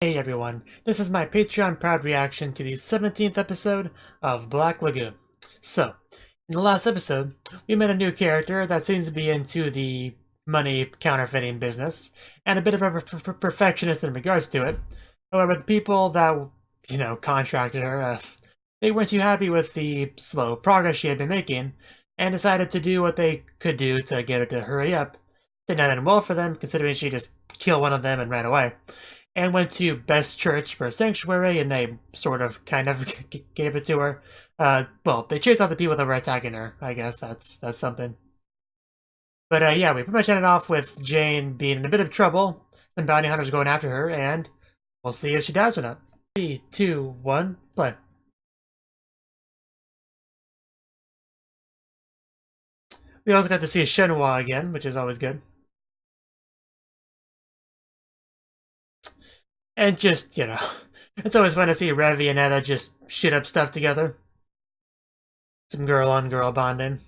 Hey everyone, this is my Patreon proud reaction to the 17th episode of Black Lagoon. So, in the last episode, we met a new character that seems to be into the money counterfeiting business, and a bit of a perfectionist in regards to it. However, the people that, contracted her, they weren't too happy with the slow progress she had been making, and decided to do what they could do to get her to hurry up. Did not end well for them, considering she just killed one of them and ran away and went to Best Church for a sanctuary, and they kind of gave it to her. Well, they chased out the people that were attacking her. I guess that's something. But yeah, we pretty much ended off with Jane being in a bit of trouble, some bounty hunters going after her, and we'll see if she dies or not. 3, 2, 1, play. We also got to see Shenhua again, which is always good. And just, it's always fun to see Revi and Etta just shit up stuff together. Some girl-on-girl bonding.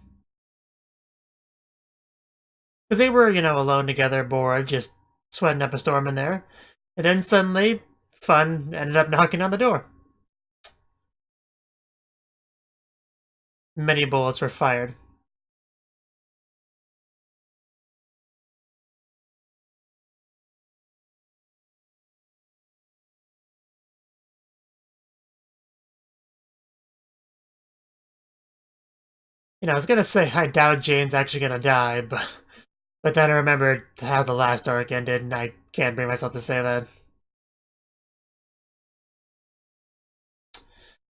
Because they were, alone together, bored, just sweating up a storm in there. And then suddenly, fun ended up knocking on the door. Many bullets were fired. I was gonna say I doubt Jane's actually gonna die, but then I remembered how the last arc ended, and I can't bring myself to say that.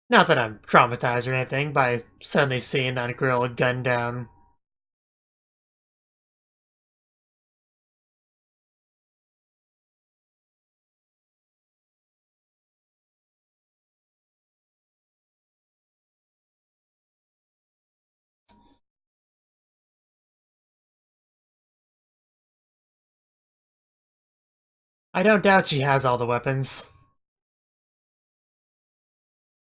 Not that I'm traumatized or anything by suddenly seeing that girl gunned down. I don't doubt she has all the weapons.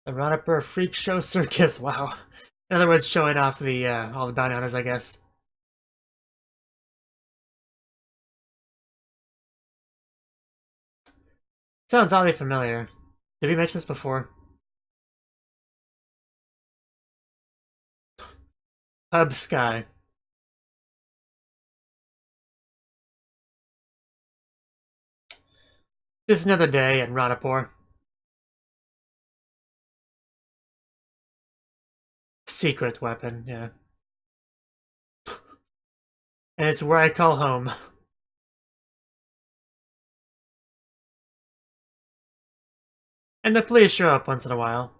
The Roanapur freak show circus, wow. In other words, showing off the all the bounty hunters, I guess. Sounds oddly familiar. Did we mention this before? Hub Sky. Just another day in Roanapur. Secret weapon, yeah. And it's where I call home. And the police show up once in a while,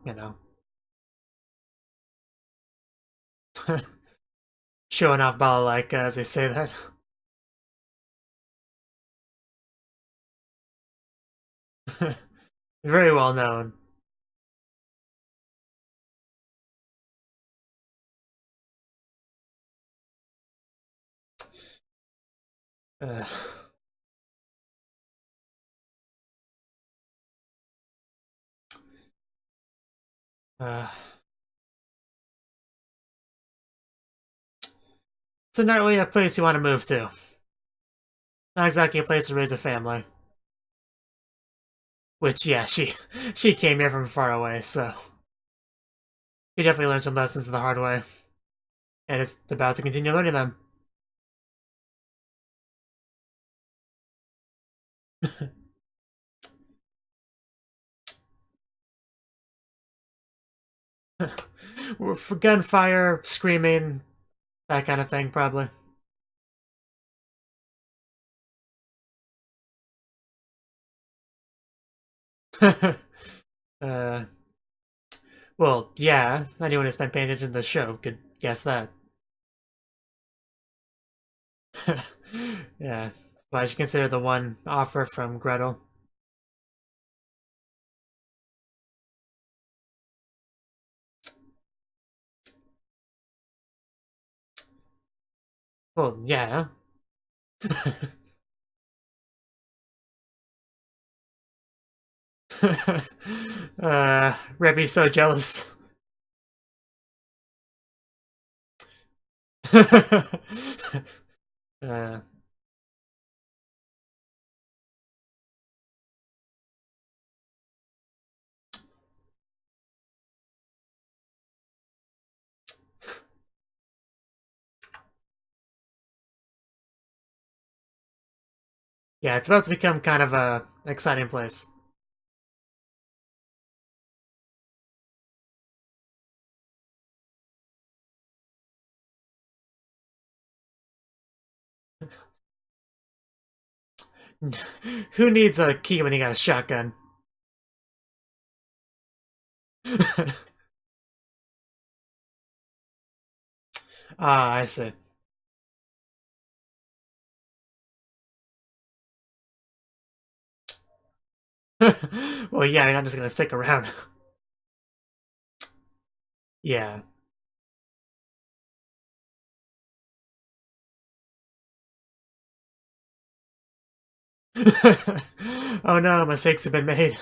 Showing off balalaika, as they say that. Very well known. Uh, uh, so not really a place you want to move to. Not exactly a place to raise a family. Which, yeah, she came here from far away, so she definitely learned some lessons the hard way, and is about to continue learning them. For gunfire, screaming, that kind of thing, probably. uh, well, yeah, anyone who's been paying attention to the show could guess that. Yeah, that's why I should consider the one offer from Gretel. Well, yeah. Rebby's so jealous. uh, Yeah, it's about to become kind of a exciting place. Who needs a key when you got a shotgun? Ah, I see. Well, yeah, you're not just gonna stick around. Yeah. Oh no, mistakes have been made.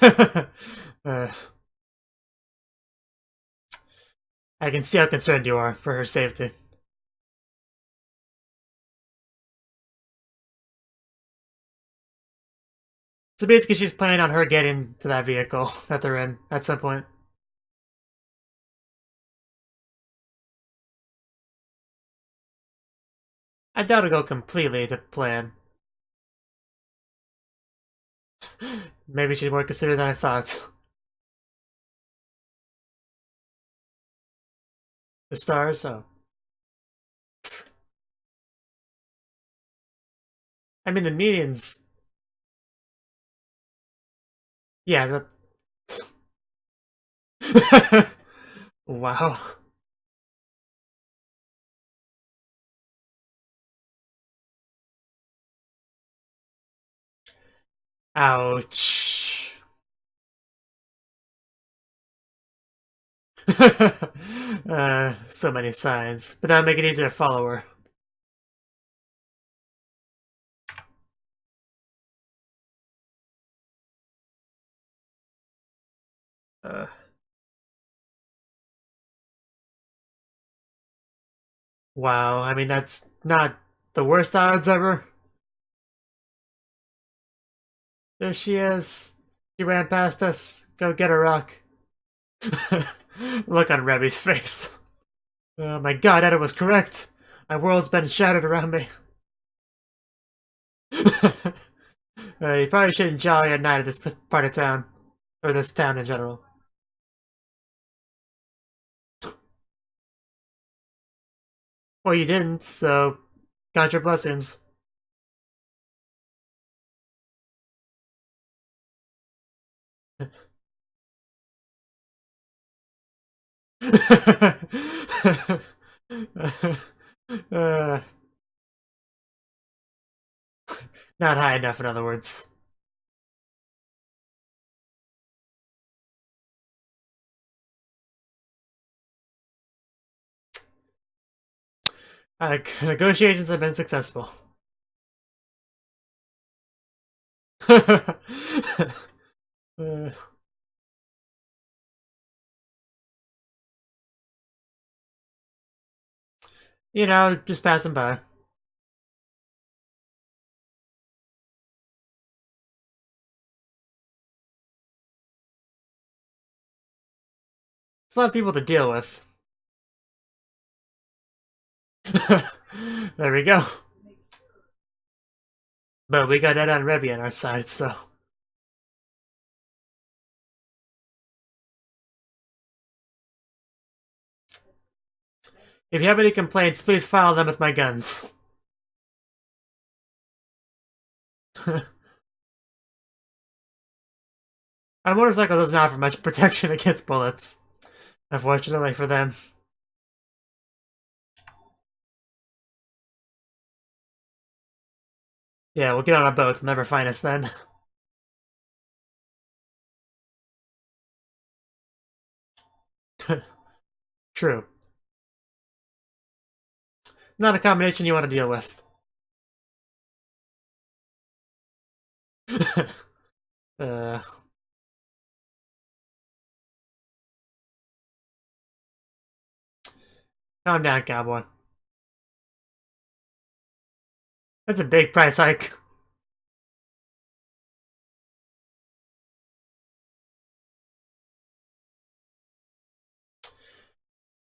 uh, I can see how concerned you are for her safety. So basically, she's planning on her getting to that vehicle that they're in at some point. I doubt it'll go completely to plan. Maybe she's more considerate than I thought. The stars? Oh. I mean, the medians. Yeah. Wow. Ouch. So many signs. But that'll make it easier to follow her. Uh, wow, I mean, that's not the worst odds ever. There she is. She ran past us. Go get her, Rock. Look on Rebby's face. Oh my god, Edda was correct. My world's been shattered around me. You probably shouldn't jolly at night at this part of town. Or this town in general. Well, you didn't, so count your blessings. uh, not high enough, in other words. Negotiations have been successful. uh, you know, just passing by. It's a lot of people to deal with. There we go. But we got that on Rebby on our side, so. If you have any complaints, please file them with my guns. A motorcycle doesn't offer much protection against bullets, unfortunately for them. Yeah, we'll get on a boat. They'll never find us then. True. Not a combination you want to deal with. uh, calm down, cowboy. That's a big price hike.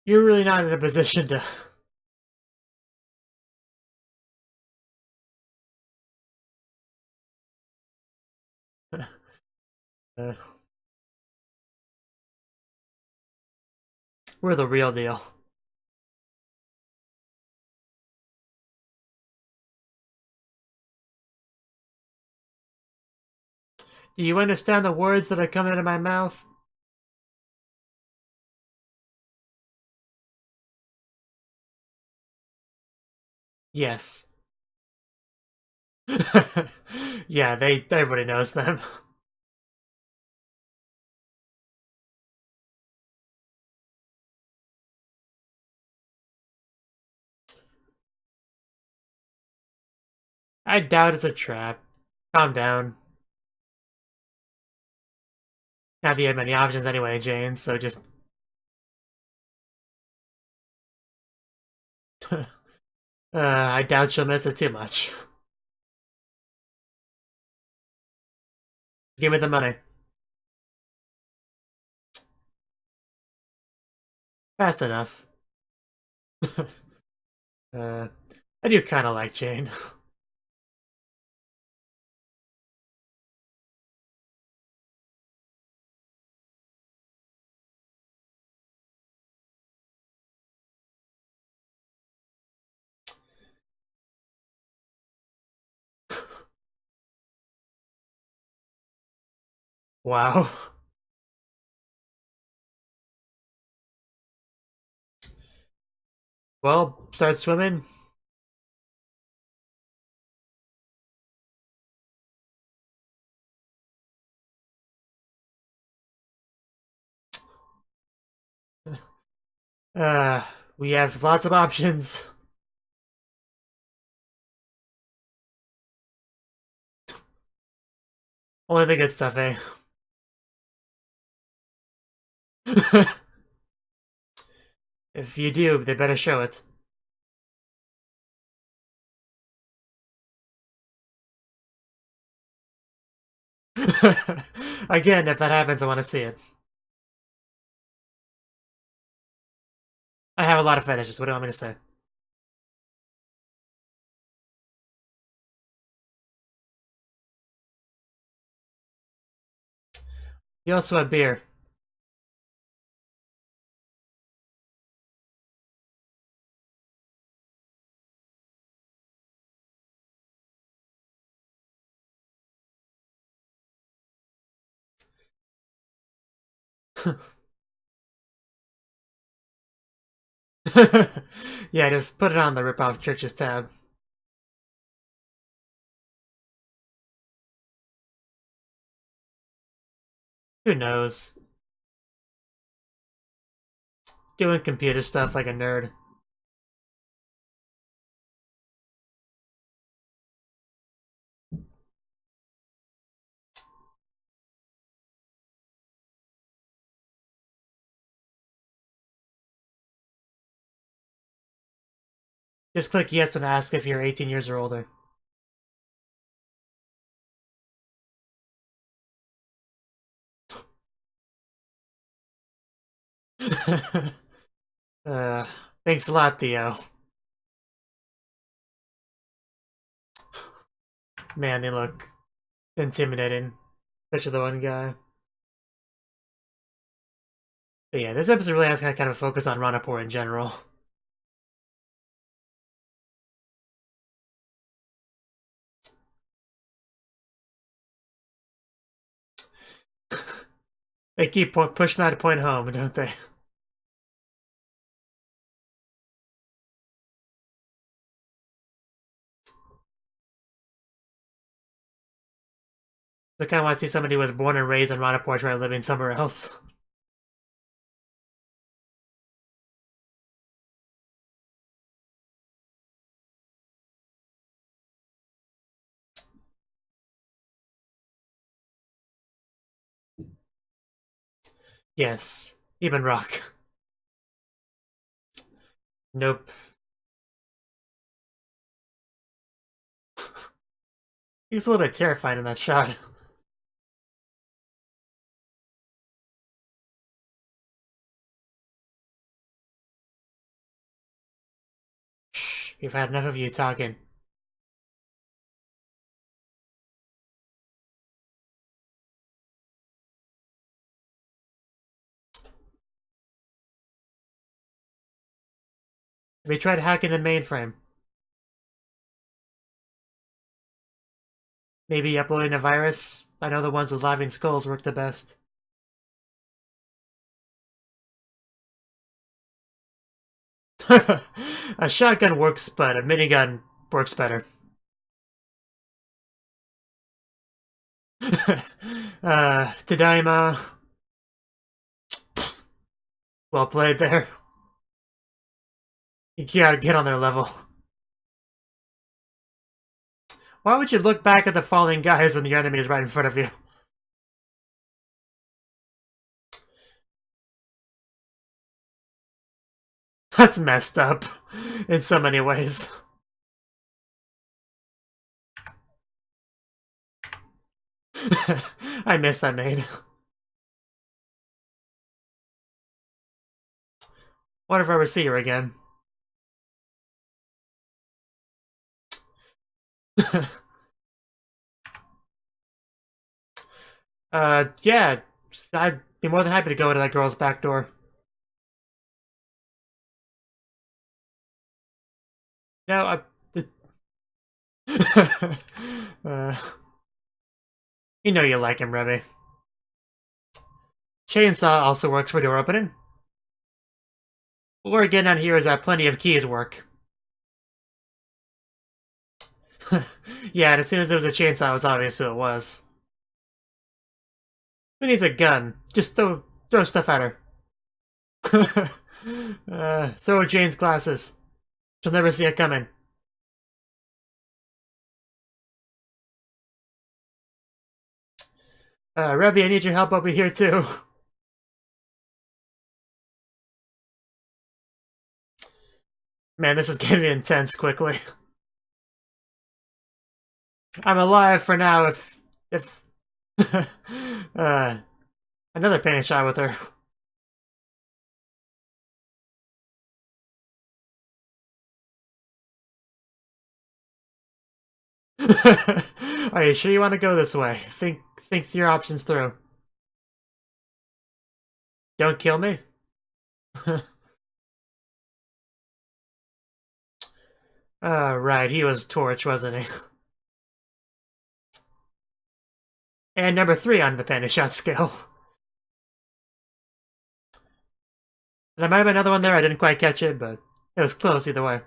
You're really not in a position to... we're the real deal. Do you understand the words that are coming out of my mouth? Yes. Yeah, everybody knows them. I doubt it's a trap. Calm down. Not that you have many options anyway, Jane, so just... I doubt she'll miss it too much. Give me the money. Fast enough. I do kind of like Jane. Wow. Well, start swimming. Uh, we have lots of options. Only the good stuff, eh? If you do, they better show it. Again, if that happens, I want to see it. I have a lot of fetishes. What do you want me to say? You also have beer. Yeah, just put it on the rip-off churches tab. Who knows? Doing computer stuff like a nerd. Just click yes when asked if you're 18 years or older. uh, thanks a lot, Theo. Man, they look intimidating. Especially the one guy. But yeah, this episode really has kind of focus on Roanapur in general. They keep pushing that point home, don't they? I kind of want to see somebody who was born and raised in Roanapur try living somewhere else. Yes, even Rock. Nope. He's a little bit terrifying in that shot. We've had enough of you talking. We tried hacking the mainframe. Maybe uploading a virus? I know the ones with laughing skulls work the best. A shotgun works, but a minigun works better. Tadaima. Well played there. You gotta get on their level. Why would you look back at the falling guys when your enemy is right in front of you? That's messed up in so many ways. I miss that maid. Wonder if I ever see her again. Yeah. I'd be more than happy to go to that girl's back door. No, you know you like him, Revy. Chainsaw also works for door opening. What we're getting on here is that plenty of keys work. Yeah, and as soon as there was a chainsaw, it was obvious who it was. Who needs a gun? Just throw stuff at her. Throw Jane's glasses. She'll never see it coming. Revy, I need your help over here too. Man, this is getting intense quickly. I'm alive for now if another painting shot with her. Are you sure you want to go this way? Think your options through. Don't kill me. Right, he was Torch, wasn't he? And number 3 on the painting shot scale. There might have been another one there, I didn't quite catch it, but it was close either way.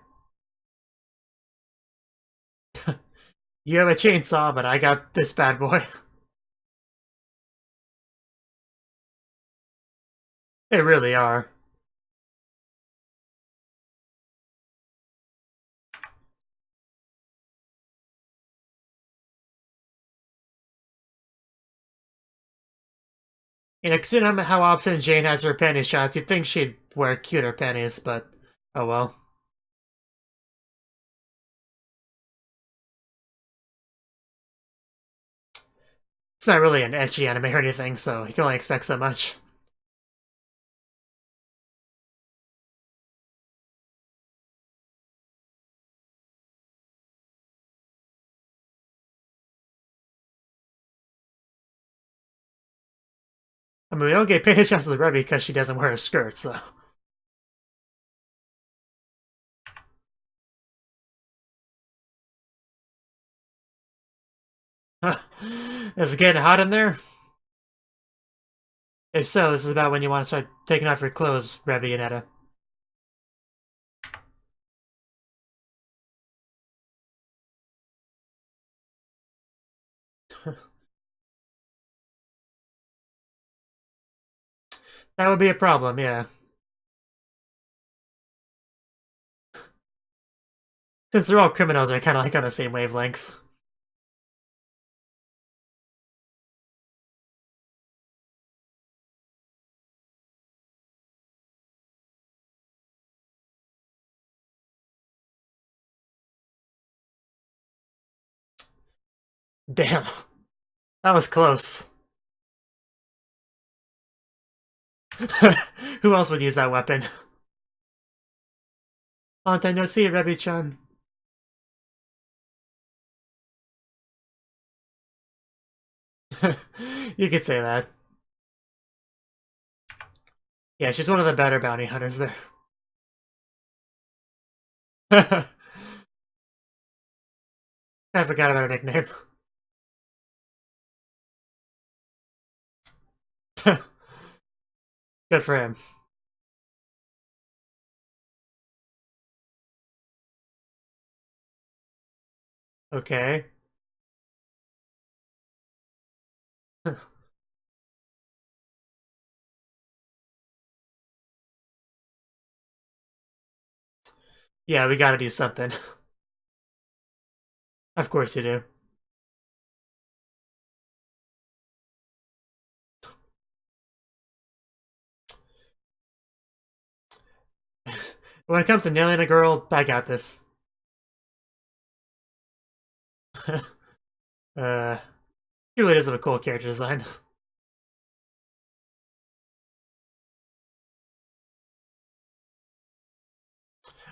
You have a chainsaw, but I got this bad boy. They really are. You know, considering how often Jane has her panty shots, you'd think she'd wear cuter panties, but oh well. It's not really an ecchi anime or anything, so you can only expect so much. I mean, we don't get panty shots of the Revy because she doesn't wear a skirt, so. Is it getting hot in there? If so, this is about when you want to start taking off your clothes, Revy and Etta. That would be a problem, yeah. Since they're all criminals, they're kind of like on the same wavelength. Damn. That was close. Who else would use that weapon? Long time no see, Revy-chan. You could say that. Yeah, she's one of the better bounty hunters there. I forgot about her nickname. Good for him. Okay. Yeah, we gotta do something. Of course you do. When it comes to nailing a girl, I got this. She really does have a cool character design.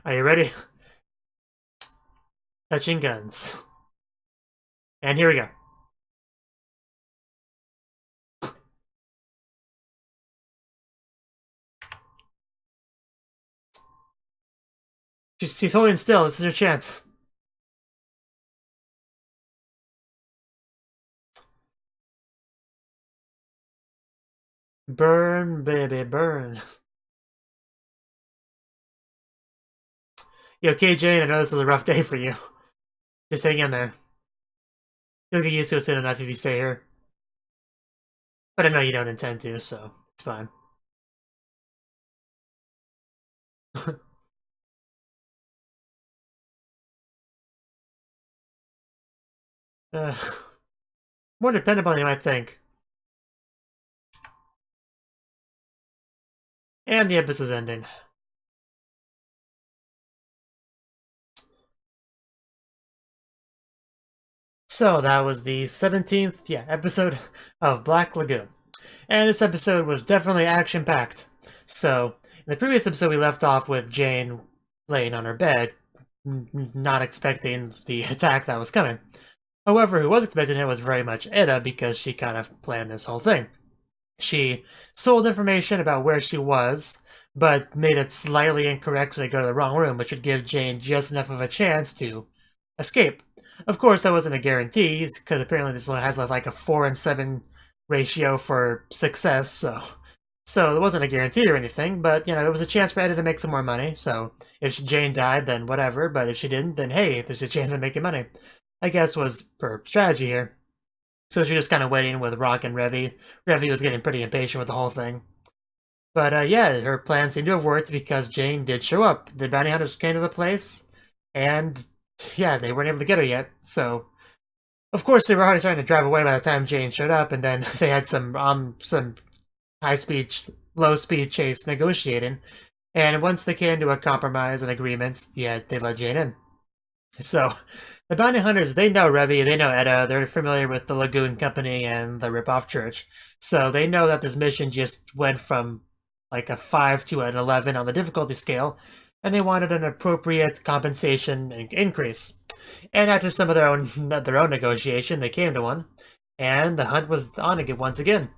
Are you ready? Touching guns. And here we go. She's holding still. This is her chance. Burn, baby, burn. You okay, Jane? I know this is a rough day for you. Just hang in there. You'll get used to it soon enough if you stay here. But I know you don't intend to, so it's fine. More dependable than you might think. And the episode's ending. So that was the 17th, episode of Black Lagoon. And this episode was definitely action-packed. So, in the previous episode we left off with Jane laying on her bed, not expecting the attack that was coming. However, who was expecting it was very much Eda, because she kind of planned this whole thing. She sold information about where she was, but made it slightly incorrect so they go to the wrong room, which would give Jane just enough of a chance to escape. Of course, that wasn't a guarantee, because apparently this one has like a 4 and 7 ratio for success, so it wasn't a guarantee or anything, but, you know, it was a chance for Eda to make some more money, so if Jane died, then whatever, but if she didn't, then hey, there's a chance of making money. I guess was her strategy here. So she was just kind of waiting with Rock and Revy. Revy was getting pretty impatient with the whole thing. But yeah, her plan seemed to have worked because Jane did show up. The bounty hunters came to the place, and yeah, they weren't able to get her yet. So, of course, they were already starting to drive away by the time Jane showed up, and then they had some high-speed, low-speed chase negotiating. And once they came to a compromise and agreement, yeah, they let Jane in. So, the bounty hunters, they know Revy, they know Eda, they're familiar with the Lagoon Company and the Rip-Off Church. So they know that this mission just went from like a 5 to an 11 on the difficulty scale, and they wanted an appropriate compensation increase. And after some of their own negotiation, they came to one, and the hunt was on again once again.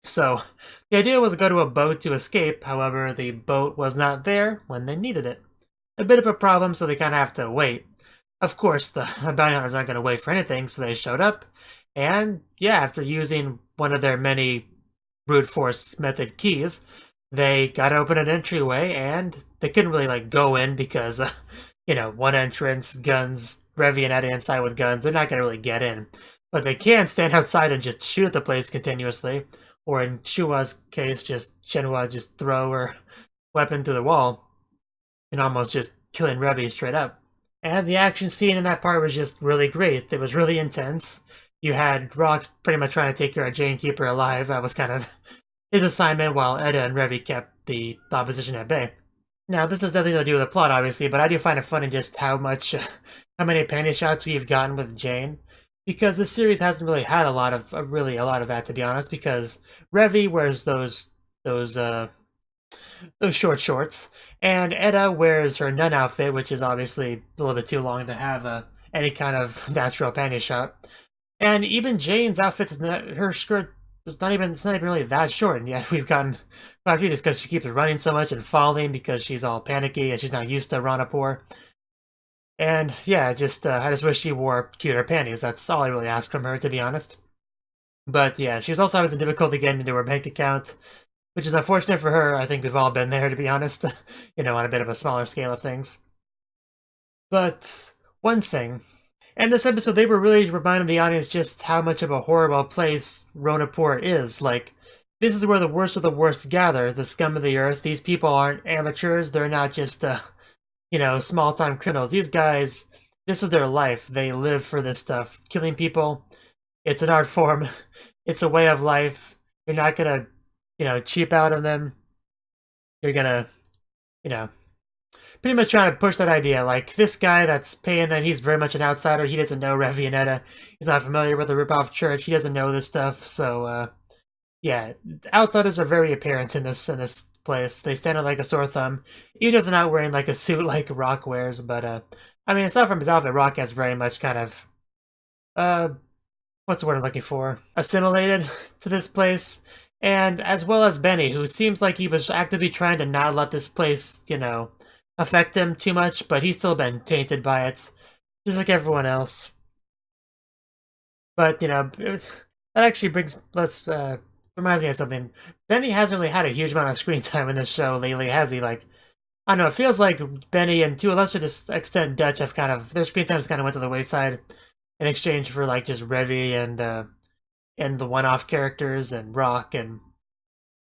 So the idea was to go to a boat to escape, however, the boat was not there when they needed it. A bit of a problem, so they kind of have to wait. Of course, the bounty hunters aren't going to wait for anything, so they showed up. And yeah, after using one of their many brute force method keys, they got open an entryway, and they couldn't really like go in because, you know, one entrance, guns, Revy and Eda inside with guns, they're not going to really get in. But they can stand outside and just shoot at the place continuously, or in Shua's case, Shenhua just throw her weapon through the wall and almost just killing Revy straight up. And the action scene in that part was just really great. It was really intense. You had Rock pretty much trying to take care of Jane, keep her alive. That was kind of his assignment, while Eda and Revy kept the opposition at bay. Now, this has nothing to do with the plot, obviously, but I do find it funny just how many panty shots we've gotten with Jane. Because this series hasn't really had a lot of that, to be honest, because Revy wears those short shorts, and Eda wears her nun outfit, which is obviously a little bit too long to have any kind of natural panty shot. And even Jane's outfit, her skirt it's not even really that short, and yet we've gotten quite a few just because she keeps running so much and falling because she's all panicky and she's not used to Roanapur. And yeah, I just wish she wore cuter panties. That's all I really ask from her, to be honest. But yeah, she's also having some difficulty getting into her bank account, which is unfortunate for her. I think we've all been there, to be honest, you know, on a bit of a smaller scale of things. But one thing, in this episode, they were really reminding the audience just how much of a horrible place Roanapur is. Like, this is where the worst of the worst gather, the scum of the earth. These people aren't amateurs. They're not just, you know, small-time criminals. These guys, this is their life. They live for this stuff. Killing people, it's an art form. It's a way of life. You're not gonna, you know, cheap out on them. You're gonna, you know, pretty much trying to push that idea. Like, this guy that's paying them, he's very much an outsider. He doesn't know Revianetta. He's not familiar with the ripoff church. He doesn't know this stuff. So, yeah, outsiders are very apparent in this place. They stand out like a sore thumb, even if they're not wearing like a suit like Rock wears. But I mean, aside from his outfit, Rock has very much kind of what's the word I'm looking for? Assimilated to this place. And as well as Benny, who seems like he was actively trying to not let this place, you know, affect him too much, but he's still been tainted by it, just like everyone else. But, you know, that actually reminds me of something. Benny hasn't really had a huge amount of screen time in this show lately, has he? Like, I don't know, it feels like Benny and to a lesser extent Dutch have kind of, their screen times kind of went to the wayside in exchange for like just Revy and the one-off characters and Rock and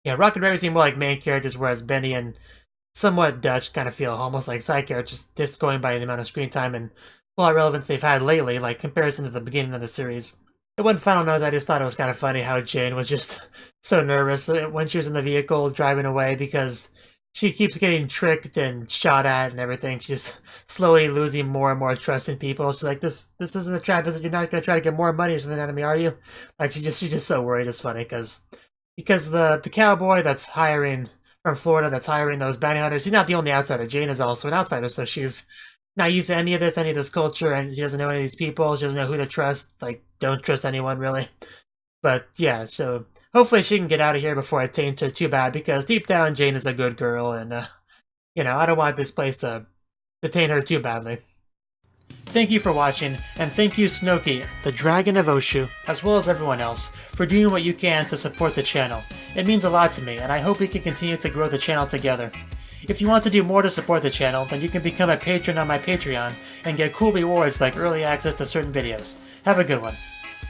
yeah, Rock and Revy seem more like main characters, whereas Benny and somewhat Dutch kind of feel almost like side characters, just going by the amount of screen time and plot relevance they've had lately, like comparison to the beginning of the series. The one final note, I just thought it was kind of funny how Jane was just so nervous when she was in the vehicle driving away because she keeps getting tricked and shot at and everything. She's slowly losing more and more trust in people. She's like, this isn't a trap, is it? You're not going to try to get more money or something out of me, are you? Like, she's just so worried. It's funny because the cowboy that's hiring from Florida, that's hiring those bounty hunters, he's not the only outsider. Jane is also an outsider, so she's not used to any of this culture, and she doesn't know any of these people. She doesn't know who to trust. Like, don't trust anyone, really. But yeah, so hopefully she can get out of here before it taints her too bad, because deep down Jane is a good girl, and you know, I don't want this place to taint her too badly. Thank you for watching, and thank you Cnouki, the Dragon of Oshu, as well as everyone else, for doing what you can to support the channel. It means a lot to me, and I hope we can continue to grow the channel together. If you want to do more to support the channel, then you can become a patron on my Patreon and get cool rewards like early access to certain videos. Have a good one.